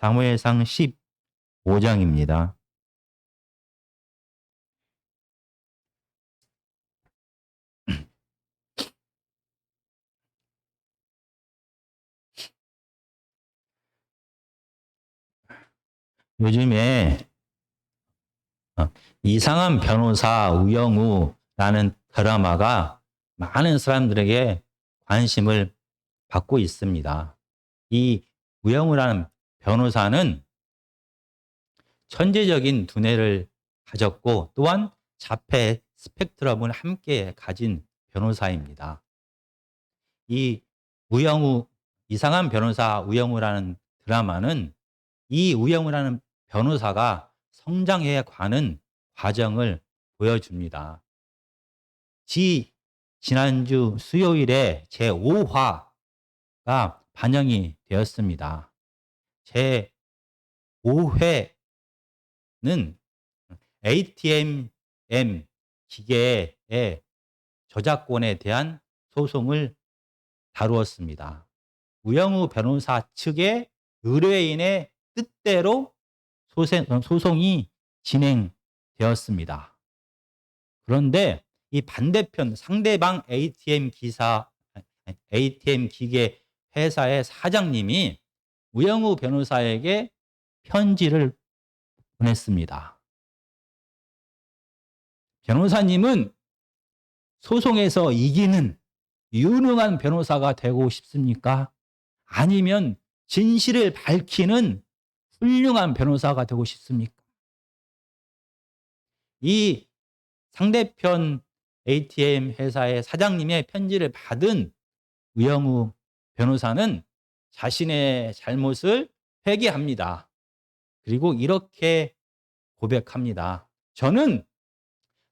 사무엘상 15장입니다. 요즘에 이상한 변호사 우영우라는 드라마가 많은 사람들에게 관심을 받고 있습니다. 이 우영우라는 변호사는 천재적인 두뇌를 가졌고 또한 자폐 스펙트럼을 함께 가진 변호사입니다. 이 우영우, 이상한 변호사 우영우라는 드라마는 이 우영우라는 변호사가 성장해 가는 과정을 보여줍니다. 지난주 수요일에 제5화가 반영이 되었습니다. 제5회는 ATM 기계의 저작권에 대한 소송을 다루었습니다. 우영우 변호사 측의 의뢰인의 뜻대로 소송이 진행되었습니다. 그런데 이 반대편 상대방 ATM 기계 회사의 사장님이 우영우 변호사에게 편지를 보냈습니다. 변호사님은 소송에서 이기는 유능한 변호사가 되고 싶습니까? 아니면 진실을 밝히는 훌륭한 변호사가 되고 싶습니까? 이 상대편 ATM 회사의 사장님의 편지를 받은 우영우 변호사는 자신의 잘못을 회개합니다. 그리고 이렇게 고백합니다. 저는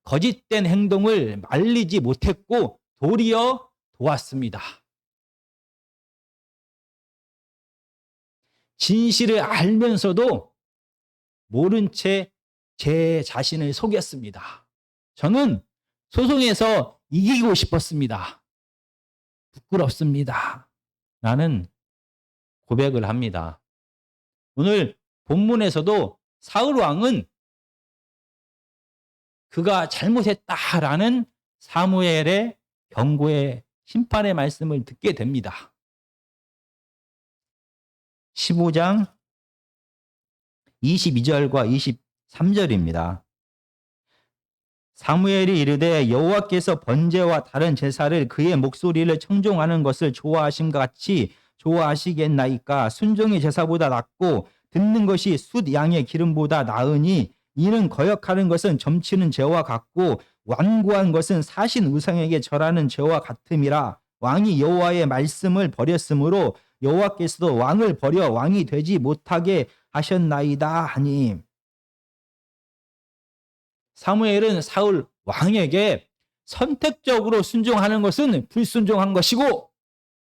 거짓된 행동을 말리지 못했고 도리어 도왔습니다. 진실을 알면서도 모른 채 제 자신을 속였습니다. 저는 소송에서 이기고 싶었습니다. 부끄럽습니다. 라는 고백을 합니다. 오늘 본문에서도 사울 왕은 그가 잘못했다라는 사무엘의 경고의 심판의 말씀을 듣게 됩니다. 15장 22절과 23절입니다. 사무엘이 이르되 여호와께서 번제와 다른 제사를 그의 목소리를 청종하는 것을 좋아하심과 같이 좋아하시겠나이까. 순종의 제사보다 낫고 듣는 것이 숫 양의 기름보다 나으니 이는 거역하는 것은 점치는 죄와 같고 완고한 것은 사신 우상에게 절하는 죄와 같음이라. 왕이 여호와의 말씀을 버렸으므로 여호와께서도 왕을 버려 왕이 되지 못하게 하셨나이다 하니. 사무엘은 사울 왕에게 선택적으로 순종하는 것은 불순종한 것이고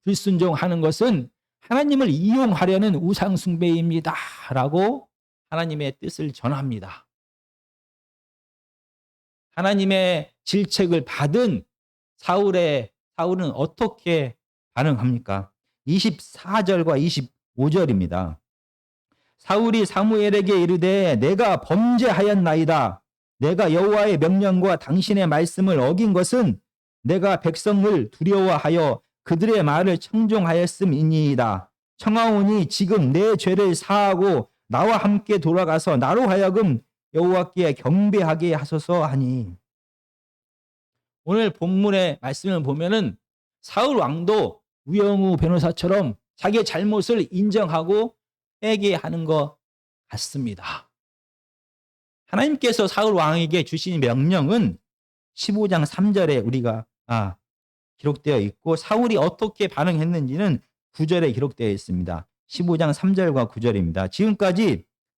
불순종하는 것은 하나님을 이용하려는 우상 숭배입니다 라고 하나님의 뜻을 전합니다. 하나님의 질책을 받은 사울은 어떻게 반응합니까? 24절과 25절입니다. 사울이 사무엘에게 이르되 내가 범죄하였나이다. 내가 여호와의 명령과 당신의 말씀을 어긴 것은 내가 백성을 두려워하여 그들의 말을 청종하였음이니이다. 청하오니 지금 내 죄를 사하고 나와 함께 돌아가서 나로 하여금 여호와께 경배하게 하소서 하니. 오늘 본문의 말씀을 보면은 사울 왕도 우영우 변호사처럼 자기의 잘못을 인정하고 회개하는 것 같습니다. 하나님께서 사울 왕에게 주신 명령은 15장 3절에 우리가 기록되어 있고 사울이 어떻게 반응했는지는 9절에 기록되어 있습니다. 15장 3절과 9절입니다.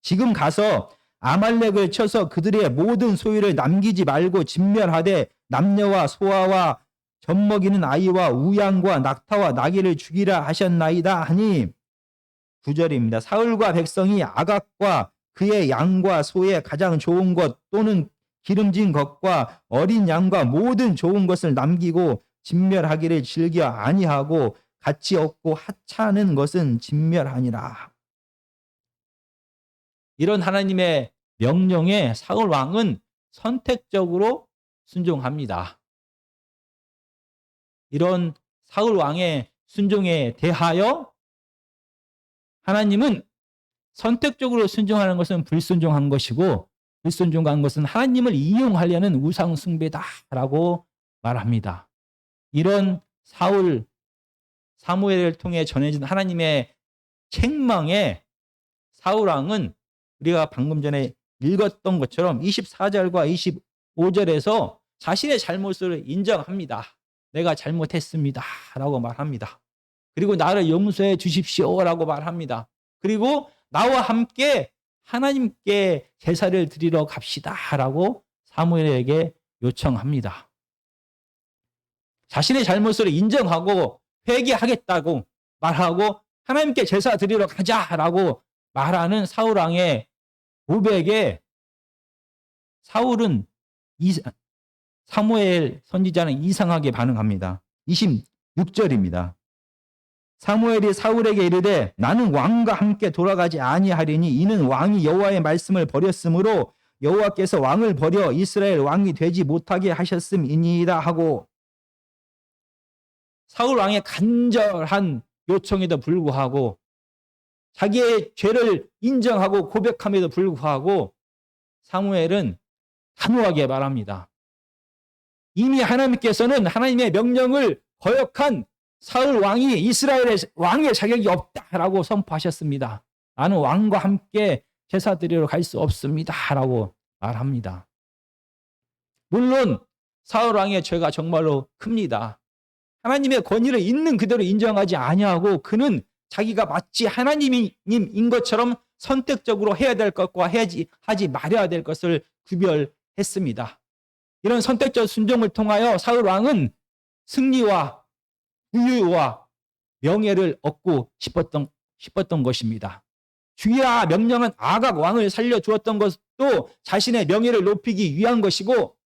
지금 가서 아말렉을 쳐서 그들의 모든 소유를 남기지 말고 진멸하되 남녀와 소아와 젖먹이는 아이와 우양과 낙타와 나귀를 죽이라 하셨나이다 하니. 9절입니다. 사울과 백성이 아각과 그의 양과 소의 가장 좋은 것 또는 기름진 것과 어린 양과 모든 좋은 것을 남기고 진멸하기를 즐겨 아니하고 가치 없고 하찮은 것은 진멸하니라. 이런 하나님의 명령에 사울 왕은 선택적으로 순종합니다. 이런 사울 왕의 순종에 대하여 하나님은 선택적으로 순종하는 것은 불순종한 것이고, 불순종한 것은 하나님을 이용하려는 우상 숭배다라고 말합니다. 이런 사무엘을 통해 전해진 하나님의 책망에 사울 왕은 우리가 방금 전에 읽었던 것처럼 24절과 25절에서 자신의 잘못을 인정합니다. 내가 잘못했습니다 라고 말합니다. 그리고 나를 용서해 주십시오 라고 말합니다. 그리고 나와 함께 하나님께 제사를 드리러 갑시다 라고 사무엘에게 요청합니다. 자신의 잘못을 인정하고 회개하겠다고 말하고 하나님께 제사 드리러 가자라고 말하는 사울 왕의 고백에 사무엘 선지자는 이상하게 반응합니다. 26절입니다. 사무엘이 사울에게 이르되 나는 왕과 함께 돌아가지 아니하리니 이는 왕이 여호와의 말씀을 버렸으므로 여호와께서 왕을 버려 이스라엘 왕이 되지 못하게 하셨음이니이다 하고, 사울 왕의 간절한 요청에도 불구하고 자기의 죄를 인정하고 고백함에도 불구하고 사무엘은 단호하게 말합니다. 이미 하나님께서는 하나님의 명령을 거역한 사울 왕이 이스라엘의 왕의 자격이 없다라고 선포하셨습니다. 나는 왕과 함께 제사 드리러 갈 수 없습니다라고 말합니다. 물론 사울 왕의 죄가 정말로 큽니다. 하나님의 권위를 있는 그대로 인정하지 아니하고 그는 자기가 마치 하나님인 것처럼 선택적으로 해야 될 것과 하지 말아야 될 것을 구별했습니다. 이런 선택적 순종을 통하여 사울 왕은 승리와 부유와 명예를 얻고 싶었던 것입니다. 주야 명령은 아각 왕을 살려주었던 것도 자신의 명예를 높이기 위한 것이고,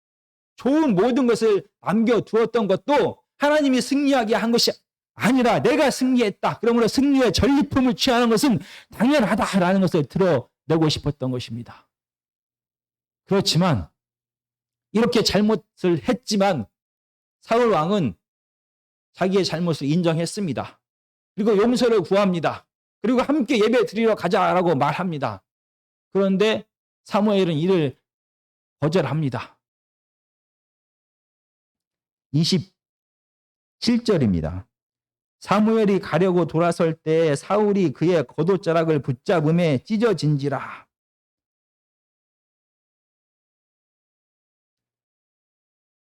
좋은 모든 것을 남겨두었던 것도 하나님이 승리하게 한 것이 아니라 내가 승리했다, 그러므로 승리의 전리품을 취하는 것은 당연하다라는 것을 드러내고 싶었던 것입니다. 그렇지만 이렇게 잘못을 했지만 사울 왕은 자기의 잘못을 인정했습니다. 그리고 용서를 구합니다. 그리고 함께 예배 드리러 가자라고 말합니다. 그런데 사무엘은 이를 거절합니다. 27절입니다. 사무엘이 가려고 돌아설 때 사울이 그의 겉옷자락을 붙잡음에 찢어진지라.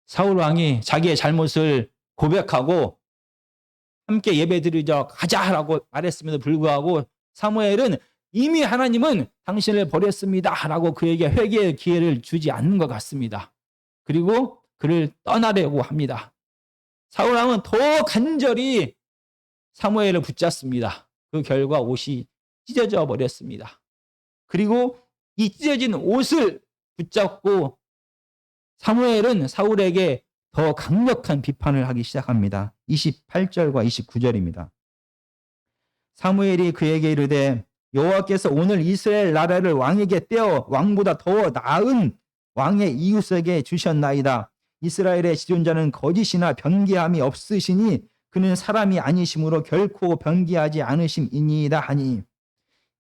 사울 왕이 자기의 잘못을 고백하고 함께 예배드리러 가자라고 말했음에도 불구하고 사무엘은 이미 하나님은 당신을 버렸습니다라고 그에게 회개의 기회를 주지 않는 것 같습니다. 그리고 그를 떠나려고 합니다. 사울 왕은 더 간절히 사무엘을 붙잡습니다. 그 결과 옷이 찢어져 버렸습니다. 그리고 이 찢어진 옷을 붙잡고 사무엘은 사울에게 더 강력한 비판을 하기 시작합니다. 28절과 29절입니다. 사무엘이 그에게 이르되 여호와께서 오늘 이스라엘 나라를 왕에게 떼어 왕보다 더 나은 왕의 이웃에게 주셨나이다. 이스라엘의 지존자는 거짓이나 변개함이 없으시니 그는 사람이 아니심으로 결코 변개하지 않으심이니이다 하니,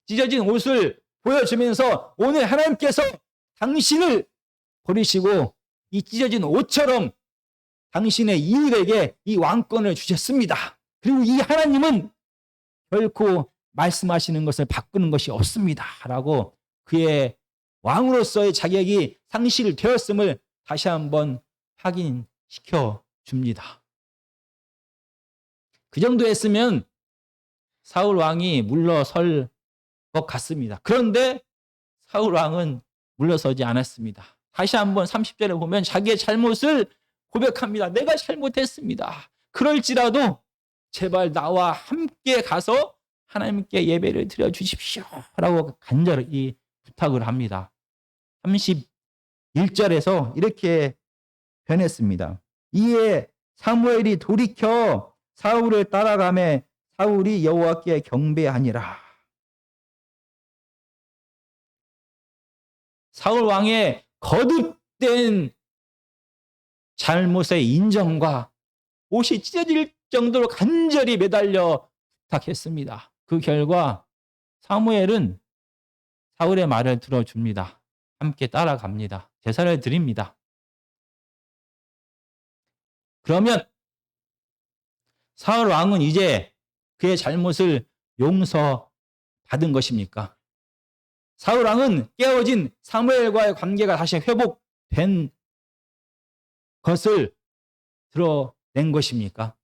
찢어진 옷을 보여주면서 오늘 하나님께서 당신을 버리시고 이 찢어진 옷처럼 당신의 이웃에게 이 왕권을 주셨습니다. 그리고 이 하나님은 결코 말씀하시는 것을 바꾸는 것이 없습니다 라고 그의 왕으로서의 자격이 상실되었음을 다시 한번 확인시켜 줍니다. 그 정도 했으면 사울 왕이 물러설 것 같습니다. 그런데 사울 왕은 물러서지 않았습니다. 다시 한번 30절에 보면 자기의 잘못을 고백합니다. 내가 잘못했습니다. 그럴지라도 제발 나와 함께 가서 하나님께 예배를 드려주십시오 라고 간절히 부탁을 합니다. 31절에서 이렇게 변했습니다. 이에 사무엘이 돌이켜 사울을 따라가매 사울이 여호와께 경배하니라. 사울 왕의 거듭된 잘못의 인정과 옷이 찢어질 정도로 간절히 매달려 부탁했습니다. 그 결과 사무엘은 사울의 말을 들어줍니다. 함께 따라갑니다. 제사를 드립니다. 그러면 사울 왕은 이제 그의 잘못을 용서받은 것입니까? 사울 왕은 깨어진 사무엘과의 관계가 다시 회복된 것을 드러낸 것입니까?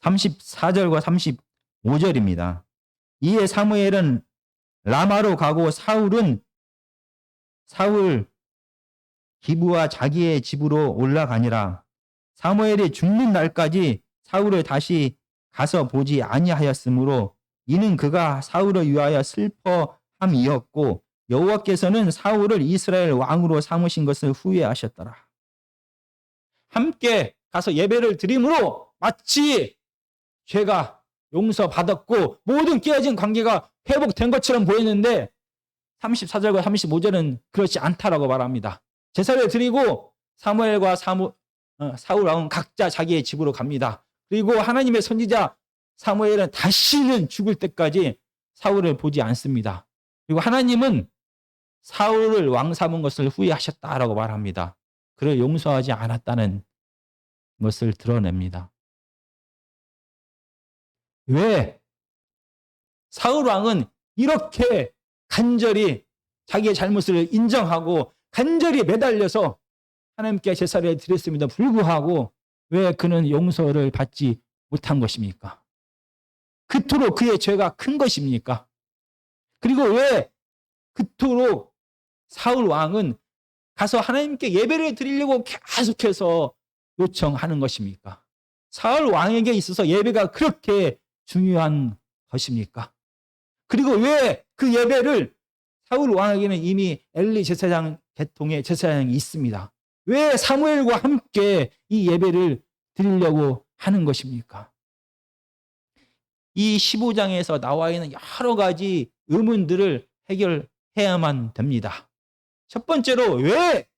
34절과 35절입니다. 이에 사무엘은 라마로 가고 사울 기부와 자기의 집으로 올라가니라. 사무엘이 죽는 날까지 사울을 다시 가서 보지 아니하였으므로 이는 그가 사울을 위하여 슬퍼함이었고 여호와께서는 사울을 이스라엘 왕으로 삼으신 것을 후회하셨더라. 함께 가서 예배를 드림으로 마치 죄가 용서받았고 모든 깨어진 관계가 회복된 것처럼 보였는데 34절과 35절은 그렇지 않다라고 말합니다. 제사를 드리고 사무엘과 사울 왕은 각자 자기의 집으로 갑니다. 그리고 하나님의 선지자 사무엘은 다시는 죽을 때까지 사울을 보지 않습니다. 그리고 하나님은 사울을 왕 삼은 것을 후회하셨다라고 말합니다. 그를 용서하지 않았다는 것을 드러냅니다. 왜 사울 왕은 이렇게 간절히 자기의 잘못을 인정하고 간절히 매달려서 하나님께 제사를 드렸음에도 불구하고 왜 그는 용서를 받지 못한 것입니까? 그토록 그의 죄가 큰 것입니까? 그리고 왜 그토록 사울 왕은 가서 하나님께 예배를 드리려고 계속해서 요청하는 것입니까? 사울 왕에게 있어서 예배가 그렇게 중요한 것입니까? 그리고 왜 그 예배를 사울 왕에게는 이미 엘리 제사장 계통의 제사장이 있습니다. 왜 사무엘과 함께 이 예배를 드리려고 하는 것입니까? 이 15장에서 나와 있는 여러 가지 의문들을 해결해야만 됩니다. 첫 번째로 왜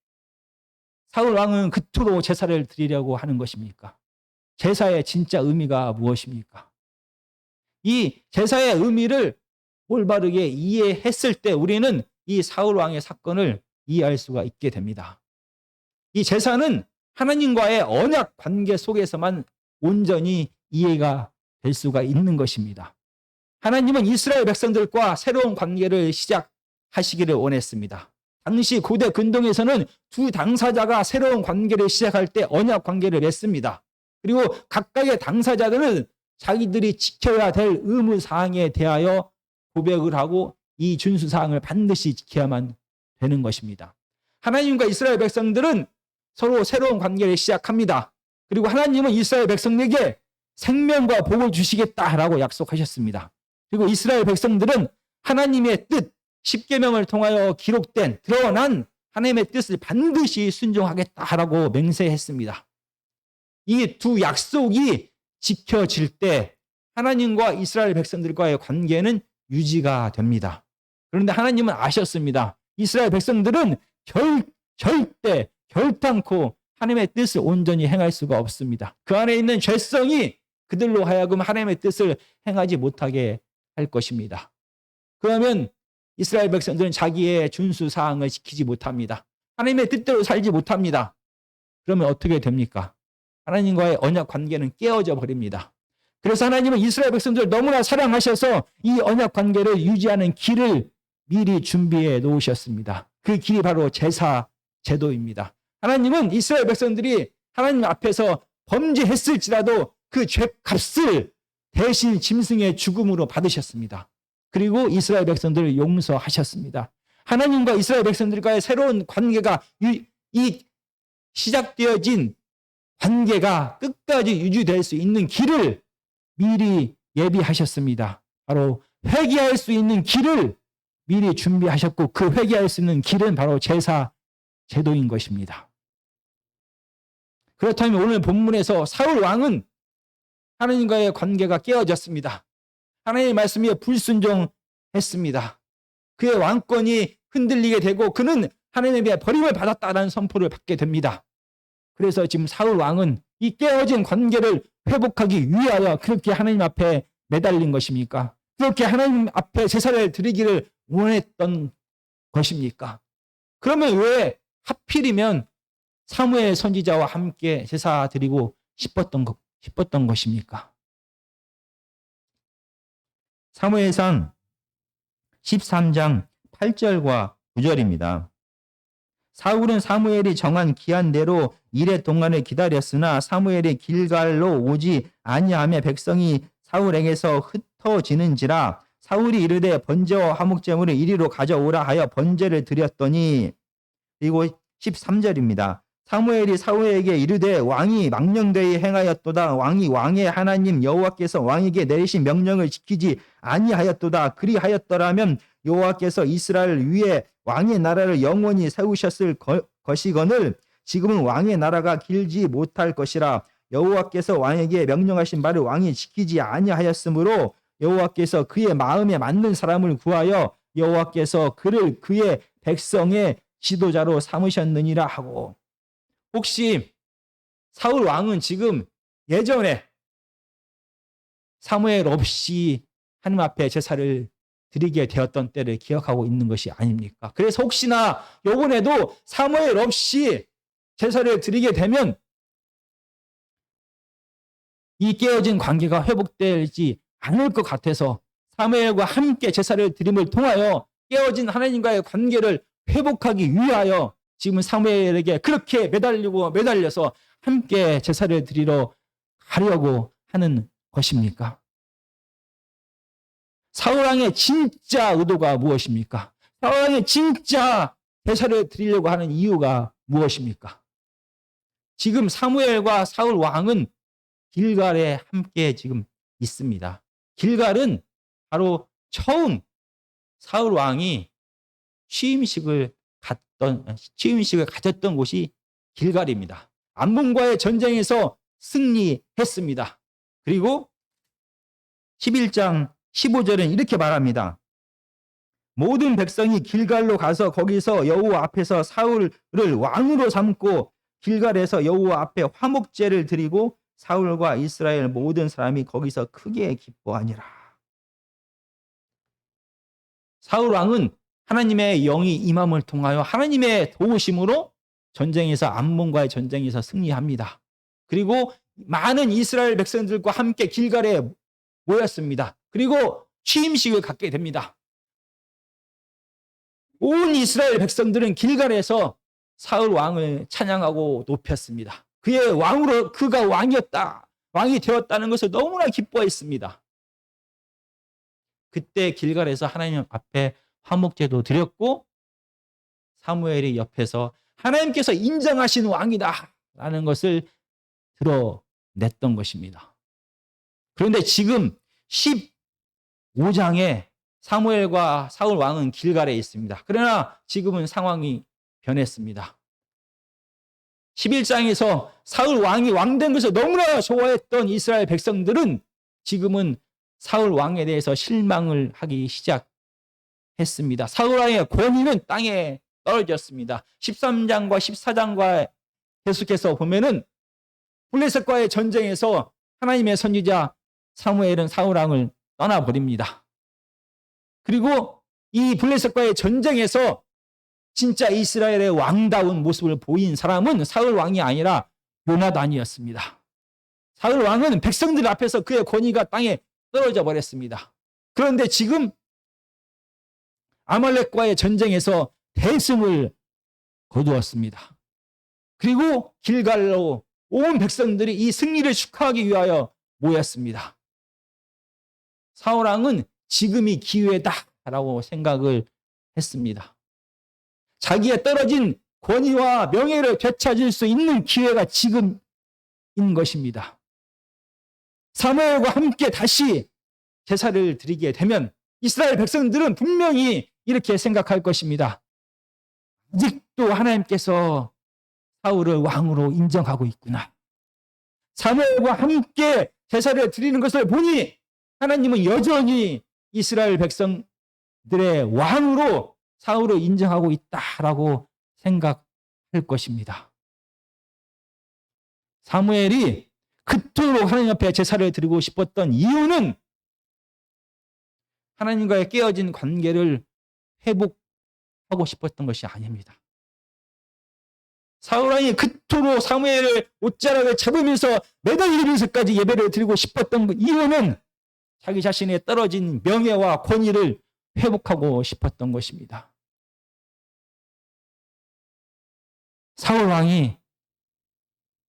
사울 왕은 그토록 제사를 드리려고 하는 것입니까? 제사의 진짜 의미가 무엇입니까? 이 제사의 의미를 올바르게 이해했을 때 우리는 이 사울 왕의 사건을 이해할 수가 있게 됩니다. 이 제사는 하나님과의 언약 관계 속에서만 온전히 이해가 될 수가 있는 것입니다. 하나님은 이스라엘 백성들과 새로운 관계를 시작하시기를 원했습니다. 당시 고대 근동에서는 두 당사자가 새로운 관계를 시작할 때 언약 관계를 맺습니다. 그리고 각각의 당사자들은 자기들이 지켜야 될 의무사항에 대하여 고백을 하고 이 준수사항을 반드시 지켜야만 되는 것입니다. 하나님과 이스라엘 백성들은 서로 새로운 관계를 시작합니다. 그리고 하나님은 이스라엘 백성에게 생명과 복을 주시겠다라고 약속하셨습니다. 그리고 이스라엘 백성들은 하나님의 뜻, 십계명을 통하여 기록된 드러난 하나님의 뜻을 반드시 순종하겠다라고 맹세했습니다. 이 두 약속이 지켜질 때 하나님과 이스라엘 백성들과의 관계는 유지가 됩니다. 그런데 하나님은 아셨습니다. 이스라엘 백성들은 절대 결단코 하나님의 뜻을 온전히 행할 수가 없습니다. 그 안에 있는 죄성이 그들로 하여금 하나님의 뜻을 행하지 못하게 할 것입니다. 그러면 이스라엘 백성들은 자기의 준수 사항을 지키지 못합니다. 하나님의 뜻대로 살지 못합니다. 그러면 어떻게 됩니까? 하나님과의 언약 관계는 깨어져 버립니다. 그래서 하나님은 이스라엘 백성들을 너무나 사랑하셔서 이 언약 관계를 유지하는 길을 미리 준비해 놓으셨습니다. 그 길이 바로 제사 제도입니다. 하나님은 이스라엘 백성들이 하나님 앞에서 범죄했을지라도 그 죄값을 대신 짐승의 죽음으로 받으셨습니다. 그리고 이스라엘 백성들을 용서하셨습니다. 하나님과 이스라엘 백성들과의 새로운 관계가 이 시작되어진 관계가 끝까지 유지될 수 있는 길을 미리 예비하셨습니다. 바로 회개할 수 있는 길을 미리 준비하셨고 그 회개할 수 있는 길은 바로 제사 제도인 것입니다. 그렇다면 오늘 본문에서 사울 왕은 하나님과의 관계가 깨어졌습니다. 하나님의 말씀에 불순종했습니다. 그의 왕권이 흔들리게 되고 그는 하나님의 버림을 받았다라는 선포를 받게 됩니다. 그래서 지금 사울 왕은 이 깨어진 관계를 회복하기 위하여 그렇게 하나님 앞에 매달린 것입니까? 그렇게 하나님 앞에 제사를 드리기를 원했던 것입니까? 그러면 왜 하필이면 사무엘 선지자와 함께 제사 드리고 싶었던 것입니까? 사무엘상 13장 8절과 9절입니다. 사울은 사무엘이 정한 기한대로 이레 동안을 기다렸으나 사무엘이 길갈로 오지 아니하며 백성이 사울에게서 흩어지는지라 사울이 이르되 번제와 화목제물을 이리로 가져오라 하여 번제를 드렸더니, 그리고 13절입니다. 사무엘이 사울에게 이르되 왕이 망령되이 행하였도다. 왕이 왕의 하나님 여호와께서 왕에게 내리신 명령을 지키지 아니하였도다. 그리하였더라면 여호와께서 이스라엘 위에 왕의 나라를 영원히 세우셨을 것이거늘 지금은 왕의 나라가 길지 못할 것이라. 여호와께서 왕에게 명령하신 바를 왕이 지키지 아니하였으므로 여호와께서 그의 마음에 맞는 사람을 구하여 여호와께서 그를 그의 백성의 지도자로 삼으셨느니라 하고, 혹시 사울 왕은 지금 예전에 사무엘 없이 하나님 앞에 제사를 드리게 되었던 때를 기억하고 있는 것이 아닙니까? 그래서 혹시나 이번에도 사무엘 없이 제사를 드리게 되면 이 깨어진 관계가 회복되지 않을 것 같아서 사무엘과 함께 제사를 드림을 통하여 깨어진 하나님과의 관계를 회복하기 위하여 지금 사무엘에게 그렇게 매달려서 함께 제사를 드리러 가려고 하는 것입니까? 사울왕의 진짜 의도가 무엇입니까? 사울왕의 진짜 제사를 드리려고 하는 이유가 무엇입니까? 지금 사무엘과 사울 왕은 길갈에 함께 지금 있습니다. 길갈은 바로 처음 사울 왕이 취임식을 가졌던 곳이 길갈입니다. 암몬과의 전쟁에서 승리했습니다. 그리고 11장 15절은 이렇게 말합니다. 모든 백성이 길갈로 가서 거기서 여호와 앞에서 사울을 왕으로 삼고 길갈에서 여호와 앞에 화목제를 드리고 사울과 이스라엘 모든 사람이 거기서 크게 기뻐하니라. 사울 왕은 하나님의 영이 임함을 통하여 하나님의 도우심으로 전쟁에서 암몬과의 전쟁에서 승리합니다. 그리고 많은 이스라엘 백성들과 함께 길갈에 모였습니다. 그리고 취임식을 갖게 됩니다. 온 이스라엘 백성들은 길갈에서 사울 왕을 찬양하고 높였습니다. 그의 왕으로 그가 왕이 되었다는 것을 너무나 기뻐했습니다. 그때 길갈에서 하나님 앞에 화목제도 드렸고 사무엘이 옆에서 하나님께서 인정하신 왕이다 라는 것을 드러냈던 것입니다. 그런데 지금 15장에 사무엘과 사울 왕은 길갈에 있습니다. 그러나 지금은 상황이 변했습니다. 11장에서 사울 왕이 왕된 것을 너무나 좋아했던 이스라엘 백성들은 지금은 사울 왕에 대해서 실망을 하기 시작했습니다. 사울 왕의 권위는 땅에 떨어졌습니다. 13장과 14장과 계속해서 보면은 블레셋과의 전쟁에서 하나님의 선지자 사무엘은 사울 왕을 떠나버립니다. 그리고 이 블레셋과의 전쟁에서 진짜 이스라엘의 왕다운 모습을 보인 사람은 사울 왕이 아니라 요나단이었습니다. 사울 왕은 백성들 앞에서 그의 권위가 땅에 떨어져 버렸습니다. 그런데 지금 아말렉과의 전쟁에서 대승을 거두었습니다. 그리고 길갈로 온 백성들이 이 승리를 축하하기 위하여 모였습니다. 사울 왕은 지금이 기회다라고 생각을 했습니다. 자기의 떨어진 권위와 명예를 되찾을 수 있는 기회가 지금인 것입니다. 사무엘과 함께 다시 제사를 드리게 되면 이스라엘 백성들은 분명히 이렇게 생각할 것입니다. 아직도 하나님께서 사울을 왕으로 인정하고 있구나. 사무엘과 함께 제사를 드리는 것을 보니 하나님은 여전히 이스라엘 백성 그들의 왕으로 사울을 인정하고 있다라고 생각할 것입니다. 사무엘이 그토록 하나님 앞에 제사를 드리고 싶었던 이유는 하나님과의 깨어진 관계를 회복하고 싶었던 것이 아닙니다. 사울 왕이 그토록 사무엘을 옷자락을 잡으면서 매달리면서까지 예배를 드리고 싶었던 이유는 자기 자신의 떨어진 명예와 권위를 회복하고 싶었던 것입니다. 사울 왕이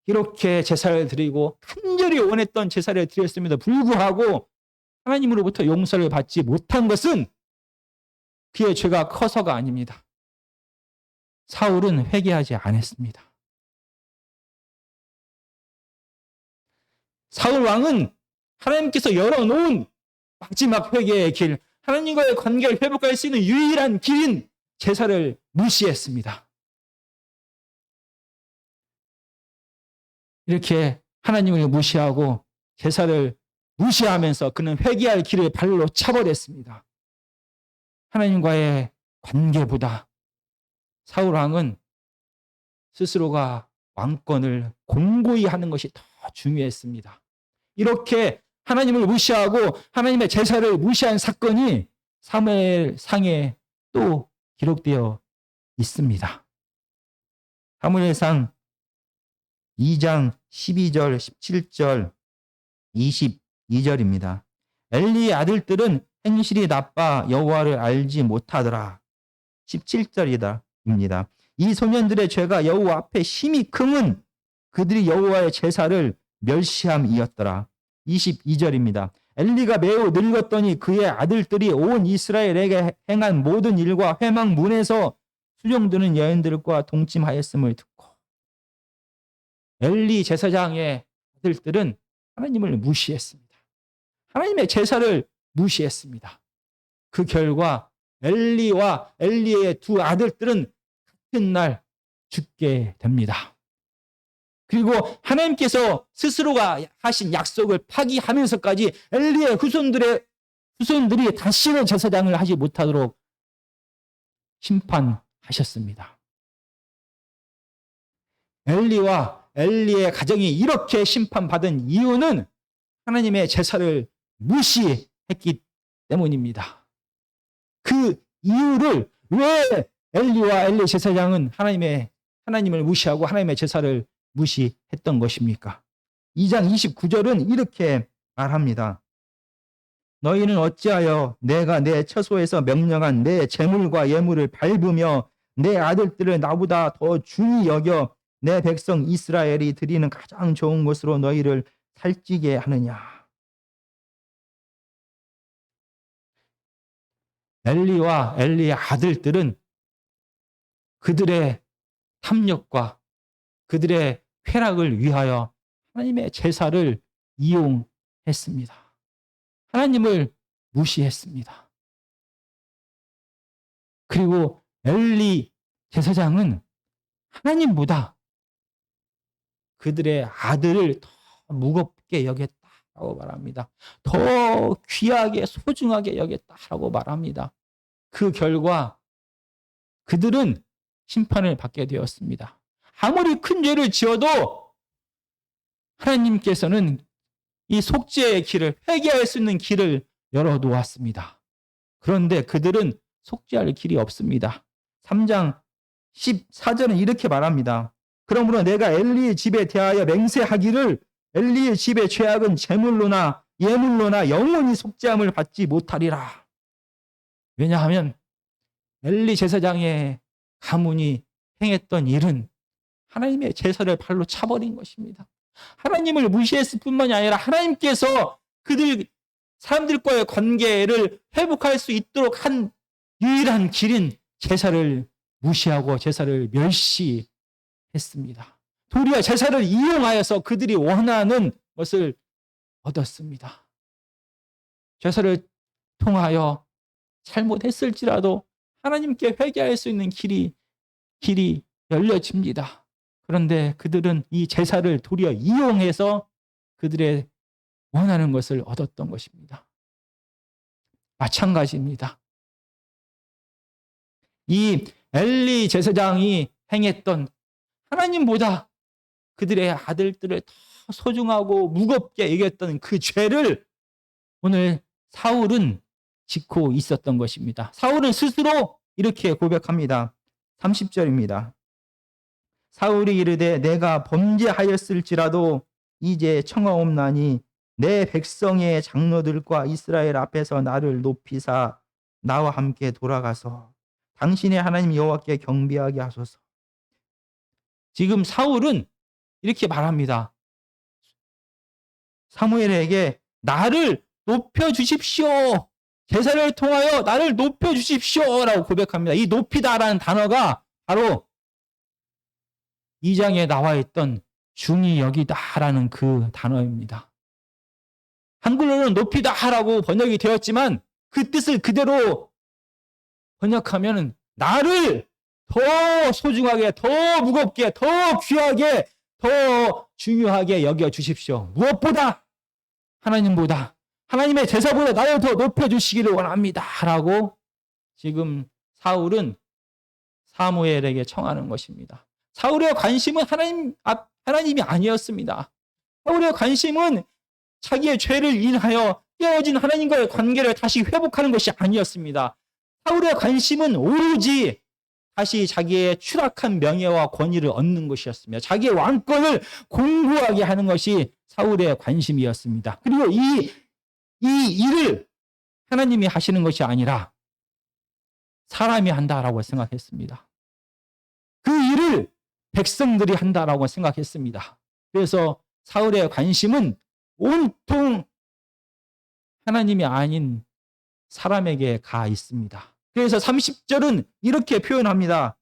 이렇게 제사를 드리고 간절히 원했던 제사를 드렸음에도 불구하고 하나님으로부터 용서를 받지 못한 것은 그의 죄가 커서가 아닙니다. 사울은 회개하지 않았습니다. 사울 왕은 하나님께서 열어놓은 마지막 회개의 길, 하나님과의 관계를 회복할 수 있는 유일한 길인 제사를 무시했습니다. 이렇게 하나님을 무시하고 제사를 무시하면서 그는 회개할 길을 발로 차버렸습니다. 하나님과의 관계보다 사울 왕은 스스로가 왕권을 공고히 하는 것이 더 중요했습니다. 이렇게 하나님을 무시하고 하나님의 제사를 무시한 사건이 사무엘상에 또 기록되어 있습니다. 사무엘상 2장 12절, 17절, 22절입니다. 엘리의 아들들은 행실이 나빠 여호와를 알지 못하더라. 17절입니다. 이 소년들의 죄가 여호와 앞에 심히 크면 그들이 여호와의 제사를 멸시함이었더라. 22절입니다. 엘리가 매우 늙었더니 그의 아들들이 온 이스라엘에게 행한 모든 일과 회막 문에서 수종드는 여인들과 동침하였음을 듣고 엘리 제사장의 아들들은 하나님을 무시했습니다. 하나님의 제사를 무시했습니다. 그 결과 엘리와 엘리의 두 아들들은 같은 날 죽게 됩니다. 그리고 하나님께서 스스로가 하신 약속을 파기하면서까지 엘리의 후손들이 다시는 제사장을 하지 못하도록 심판하셨습니다. 엘리와 엘리의 가정이 이렇게 심판받은 이유는 하나님의 제사를 무시했기 때문입니다. 그 이유를 왜 엘리와 엘리 제사장은 하나님을 무시하고 하나님의 제사를 무시했던 것입니까? 2장 29절은 이렇게 말합니다. 너희는 어찌하여 내가 내 처소에서 명령한 내 재물과 예물을 밟으며 내 아들들을 나보다 더 중히 여겨 내 백성 이스라엘이 드리는 가장 좋은 것으로 너희를 살찌게 하느냐. 엘리와 엘리의 아들들은 그들의 탐욕과 그들의 쾌락을 위하여 하나님의 제사를 이용했습니다. 하나님을 무시했습니다. 그리고 엘리 제사장은 하나님보다 그들의 아들을 더 무겁게 여겼다라고 말합니다. 더 귀하게 소중하게 여겼다라고 말합니다. 그 결과 그들은 심판을 받게 되었습니다. 아무리 큰 죄를 지어도 하나님께서는 이 속죄의 길을, 회개할 수 있는 길을 열어놓았습니다. 그런데 그들은 속죄할 길이 없습니다. 3장 14절은 이렇게 말합니다. 그러므로 내가 엘리의 집에 대하여 맹세하기를 엘리의 집의 죄악은 제물로나 예물로나 영원히 속죄함을 받지 못하리라. 왜냐하면 엘리 제사장의 가문이 행했던 일은 하나님의 제사를 발로 차버린 것입니다. 하나님을 무시했을 뿐만이 아니라 하나님께서 사람들과의 관계를 회복할 수 있도록 한 유일한 길인 제사를 무시하고 제사를 멸시했습니다. 도리어 제사를 이용하여서 그들이 원하는 것을 얻었습니다. 제사를 통하여 잘못했을지라도 하나님께 회개할 수 있는 길이 열려집니다. 그런데 그들은 이 제사를 도리어 이용해서 그들의 원하는 것을 얻었던 것입니다. 마찬가지입니다. 이 엘리 제사장이 행했던 하나님보다 그들의 아들들을 더 소중하고 무겁게 여겼던 그 죄를 오늘 사울은 짓고 있었던 것입니다. 사울은 스스로 이렇게 고백합니다. 30절입니다. 사울이 이르되 내가 범죄하였을지라도 이제 청하옵나니 내 백성의 장로들과 이스라엘 앞에서 나를 높이사 나와 함께 돌아가서 당신의 하나님 여호와께 경배하게 하소서. 지금 사울은 이렇게 말합니다. 사무엘에게 나를 높여주십시오. 제사를 통하여 나를 높여주십시오. 라고 고백합니다. 이 높이다라는 단어가 바로 2장에 나와 있던 중히 여기다라는 그 단어입니다. 한글로는 높이다라고 번역이 되었지만 그 뜻을 그대로 번역하면 나를 더 소중하게, 더 무겁게, 더 귀하게, 더 중요하게 여겨주십시오. 무엇보다 하나님보다, 하나님의 제사보다 나를 더 높여주시기를 원합니다. 라고 지금 사울은 사무엘에게 청하는 것입니다. 사울의 관심은 하나님이 아니었습니다. 사울의 관심은 자기의 죄를 인하여 깨어진 하나님과의 관계를 다시 회복하는 것이 아니었습니다. 사울의 관심은 오로지 다시 자기의 추락한 명예와 권위를 얻는 것이었습니다. 자기의 왕권을 공고하게 하는 것이 사울의 관심이었습니다. 그리고 이 일을 하나님이 하시는 것이 아니라 사람이 한다라고 생각했습니다. 그 일을 백성들이 한다라고 생각했습니다. 그래서 사울의 관심은 온통 하나님이 아닌 사람에게 가 있습니다. 그래서 30절은 이렇게 표현합니다.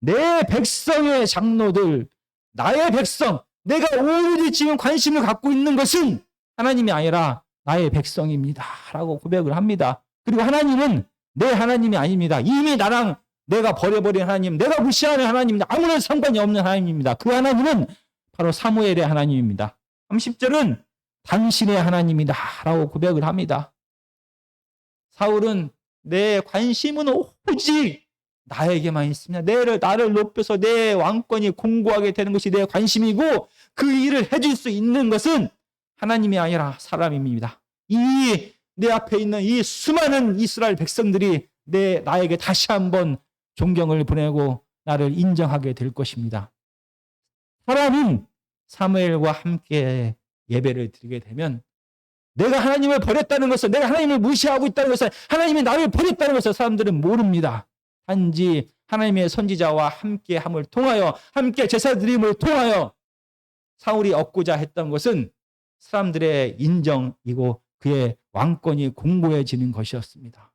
내 백성의 장로들, 나의 백성, 내가 오로지 지금 관심을 갖고 있는 것은 하나님이 아니라 나의 백성입니다. 라고 고백을 합니다. 그리고 하나님은 내 하나님이 아닙니다. 이미 내가 버려버린 하나님, 내가 무시하는 하나님입니다. 아무런 상관이 없는 하나님입니다. 그 하나님은 바로 사무엘의 하나님입니다. 30절은 당신의 하나님이다 라고 고백을 합니다. 사울은 내 관심은 오직 나에게만 있습니다. 나를 높여서 내 왕권이 공고하게 되는 것이 내 관심이고 그 일을 해줄 수 있는 것은 하나님이 아니라 사람입니다. 내 앞에 있는 이 수많은 이스라엘 백성들이 나에게 다시 한번 존경을 보내고 나를 인정하게 될 것입니다. 사람은 사무엘과 함께 예배를 드리게 되면 내가 하나님을 버렸다는 것을, 내가 하나님을 무시하고 있다는 것을, 하나님이 나를 버렸다는 것을 사람들은 모릅니다. 단지 하나님의 선지자와 함께함을 통하여, 함께 제사 드림을 통하여 사울이 얻고자 했던 것은 사람들의 인정이고 그의 왕권이 공고해지는 것이었습니다.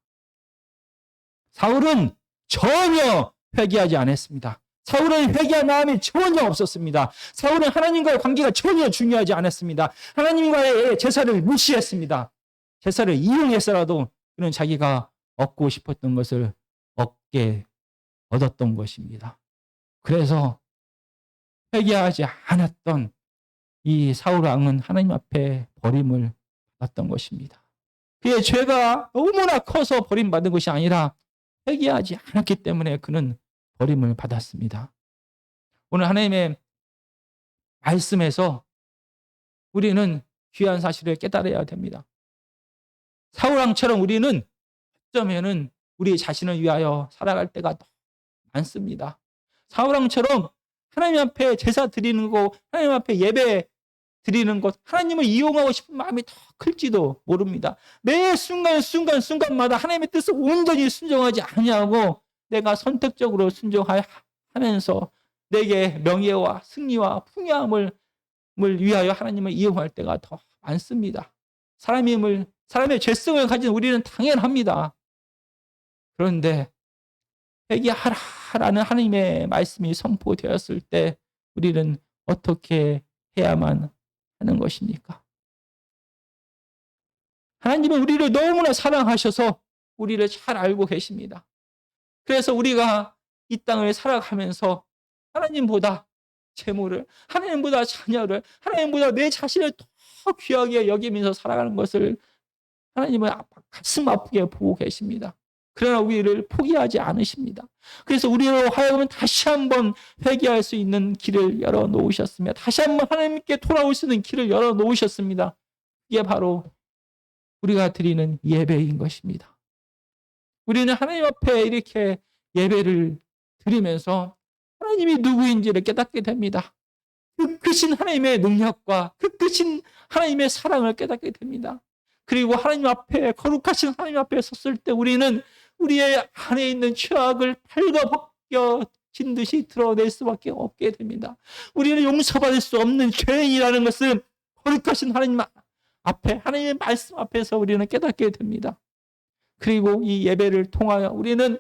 사울은 전혀 회개하지 않았습니다. 사울은 회개할 마음이 전혀 없었습니다. 사울은 하나님과의 관계가 전혀 중요하지 않았습니다. 하나님과의 제사를 무시했습니다. 제사를 이용해서라도 그는 자기가 얻고 싶었던 것을 얻었던 것입니다. 그래서 회개하지 않았던 이 사울 왕은 하나님 앞에 버림을 받았던 것입니다. 그의 죄가 너무나 커서 버림받은 것이 아니라 회개하지 않았기 때문에 그는 버림을 받았습니다. 오늘 하나님의 말씀에서 우리는 귀한 사실을 깨달아야 됩니다. 사울왕처럼 우리는 어쩌면은 우리 자신을 위하여 살아갈 때가 더 많습니다. 사울왕처럼 하나님 앞에 제사 드리는 거, 하나님 앞에 예배 드리는 것, 하나님을 이용하고 싶은 마음이 더 클지도 모릅니다. 매 순간마다 하나님의 뜻을 온전히 순종하지 아니하고 내가 선택적으로 순종하면서 내게 명예와 승리와 풍요함을 위하여 하나님을 이용할 때가 더 많습니다. 사람의 죄성을 가진 우리는 당연합니다. 그런데 회개하라는 하나님의 말씀이 선포되었을 때 우리는 어떻게 해야만 하는 것입니까? 하나님은 우리를 너무나 사랑하셔서 우리를 잘 알고 계십니다. 그래서 우리가 이 땅을 살아가면서 하나님보다 재물을, 하나님보다 자녀를, 하나님보다 내 자신을 더 귀하게 여기면서 살아가는 것을 하나님은 가슴 아프게 보고 계십니다. 그러나 우리를 포기하지 않으십니다. 그래서 우리로 하여금 다시 한번 회개할 수 있는 길을 열어놓으셨습니다. 다시 한번 하나님께 돌아올 수 있는 길을 열어놓으셨습니다. 이게 바로 우리가 드리는 예배인 것입니다. 우리는 하나님 앞에 이렇게 예배를 드리면서 하나님이 누구인지를 깨닫게 됩니다. 그 크신 하나님의 능력과 그 크신 하나님의 사랑을 깨닫게 됩니다. 그리고 하나님 앞에, 거룩하신 하나님 앞에 섰을 때 우리는 우리의 안에 있는 죄악을 발가벗겨진 듯이 드러낼 수밖에 없게 됩니다. 우리는 용서받을 수 없는 죄인이라는 것을 거룩하신 하나님 앞에, 하나님의 말씀 앞에서 우리는 깨닫게 됩니다. 그리고 이 예배를 통하여 우리는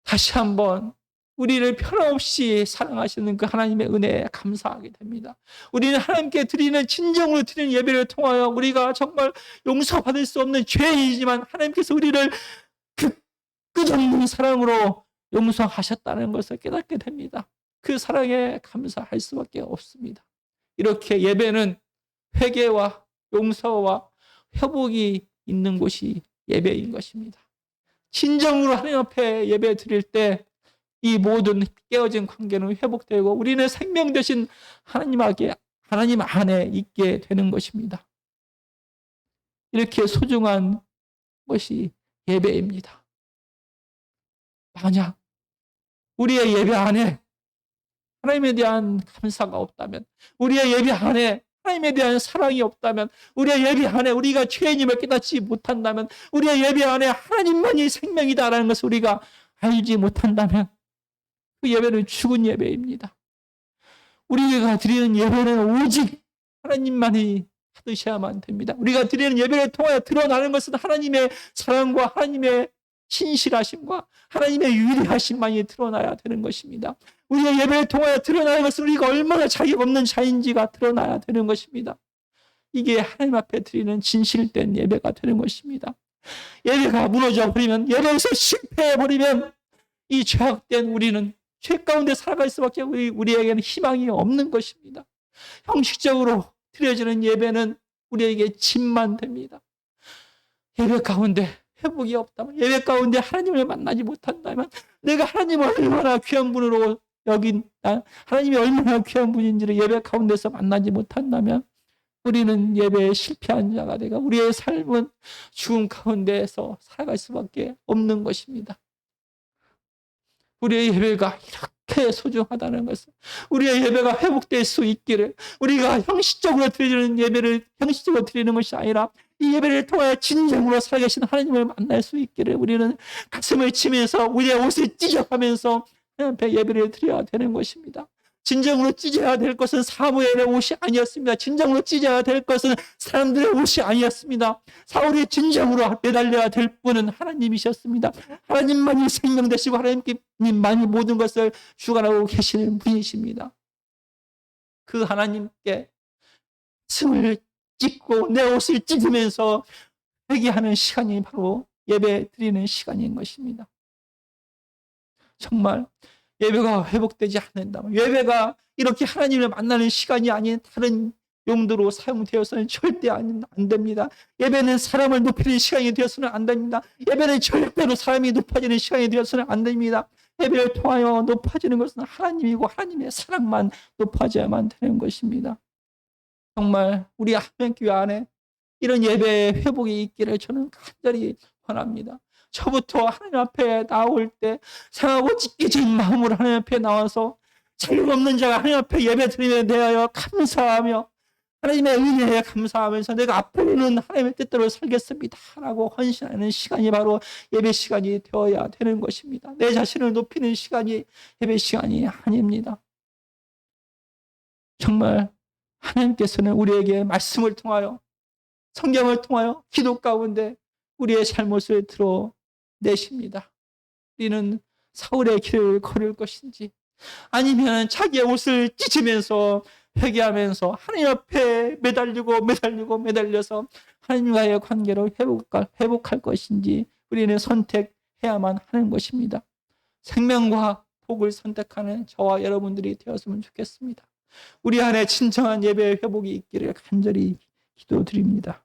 다시 한번 우리를 변함없이 사랑하시는 그 하나님의 은혜에 감사하게 됩니다. 우리는 하나님께 드리는, 진정으로 드리는 예배를 통하여 우리가 정말 용서받을 수 없는 죄이지만 하나님께서 우리를 그 끝없는 사랑으로 용서하셨다는 것을 깨닫게 됩니다. 그 사랑에 감사할 수밖에 없습니다. 이렇게 예배는 회개와 용서와 회복이 있는 곳이 예배인 것입니다. 진정으로 하나님 앞에 예배 드릴 때 이 모든 깨어진 관계는 회복되고 우리는 생명 되신 하나님 안에 있게 되는 것입니다. 이렇게 소중한 것이 예배입니다. 만약 우리의 예배 안에 하나님에 대한 감사가 없다면, 우리의 예배 안에 하나님에 대한 사랑이 없다면, 우리의 예배 안에 우리가 죄인임을 깨닫지 못한다면, 우리의 예배 안에 하나님만이 생명이다라는 것을 우리가 알지 못한다면 그 예배는 죽은 예배입니다. 우리가 드리는 예배는 오직 하나님만이 받으셔야만 됩니다. 우리가 드리는 예배를 통하여 드러나는 것은 하나님의 사랑과 하나님의 신실하심과 하나님의 유일하심만이 드러나야 되는 것입니다. 우리의 예배를 통하여 드러나는 것은 우리가 얼마나 자격 없는 자인지가 드러나야 되는 것입니다. 이게 하나님 앞에 드리는 진실된 예배가 되는 것입니다. 예배가 무너져 버리면, 예배에서 실패해 버리면 이 죄악된 우리는 죄 가운데 살아갈 수밖에 우리에게는 희망이 없는 것입니다. 형식적으로 드려지는 예배는 우리에게 짐만 됩니다. 예배 가운데 회복이 없다면, 예배 가운데 하나님을 만나지 못한다면, 내가 하나님을 얼마나 귀한 분으로 여긴다, 하나님이 얼마나 귀한 분인지를 예배 가운데서 만나지 못한다면 우리는 예배에 실패한 자가 되고 우리의 삶은 죽음 가운데에서 살아갈 수밖에 없는 것입니다. 우리의 예배가 이렇게 소중하다는 것을, 우리의 예배가 회복될 수 있기를, 우리가 형식적으로 드리는 예배를 형식적으로 드리는 것이 아니라 이 예배를 통하여 진정으로 살아계신 하나님을 만날 수 있기를 우리는 가슴을 치면서 우리의 옷을 찢어가면서 하나님 앞에 예배를 드려야 되는 것입니다. 진정으로 찢어야 될 것은 사무엘의 옷이 아니었습니다. 진정으로 찢어야 될 것은 사람들의 옷이 아니었습니다. 사울이 진정으로 매달려야 될 분은 하나님이셨습니다. 하나님만이 생명 되시고 하나님만이 모든 것을 주관하고 계시는 분이십니다. 그 하나님께 숨을 찢고 내 옷을 찢으면서 회개하는 시간이 바로 예배 드리는 시간인 것입니다. 정말 예배가 회복되지 않는다면, 예배가 이렇게 하나님을 만나는 시간이 아닌 다른 용도로 사용되어서는 절대 안 됩니다. 예배는 사람을 높이는 시간이 되어서는 안 됩니다. 예배는 절대로 사람이 높아지는 시간이 되어서는 안 됩니다. 예배를 통하여 높아지는 것은 하나님이고 하나님의 사랑만 높아져야만 되는 것입니다. 정말 우리 하나님교회 안에 이런 예배의 회복이 있기를 저는 간절히 원합니다. 저부터 하나님 앞에 나올 때 상하고 찢겨진 마음으로 하나님 앞에 나와서 자격 없는 자가 하나님 앞에 예배 드리는 데 대하여 감사하며 하나님의 은혜에 감사하면서 내가 앞으로는 하나님의 뜻대로 살겠습니다 라고 헌신하는 시간이 바로 예배 시간이 되어야 되는 것입니다. 내 자신을 높이는 시간이 예배 시간이 아닙니다. 정말 하나님께서는 우리에게 말씀을 통하여, 성경을 통하여 기도 가운데 우리의 잘못을 드러내십니다. 우리는 사울의 길을 걸을 것인지 아니면 자기의 옷을 찢으면서 회개하면서 하나님 앞에 매달려서 하나님과의 관계를 회복할 것인지 우리는 선택해야만 하는 것입니다. 생명과 복을 선택하는 저와 여러분들이 되었으면 좋겠습니다. 우리 안에 진정한 예배의 회복이 있기를 간절히 기도드립니다.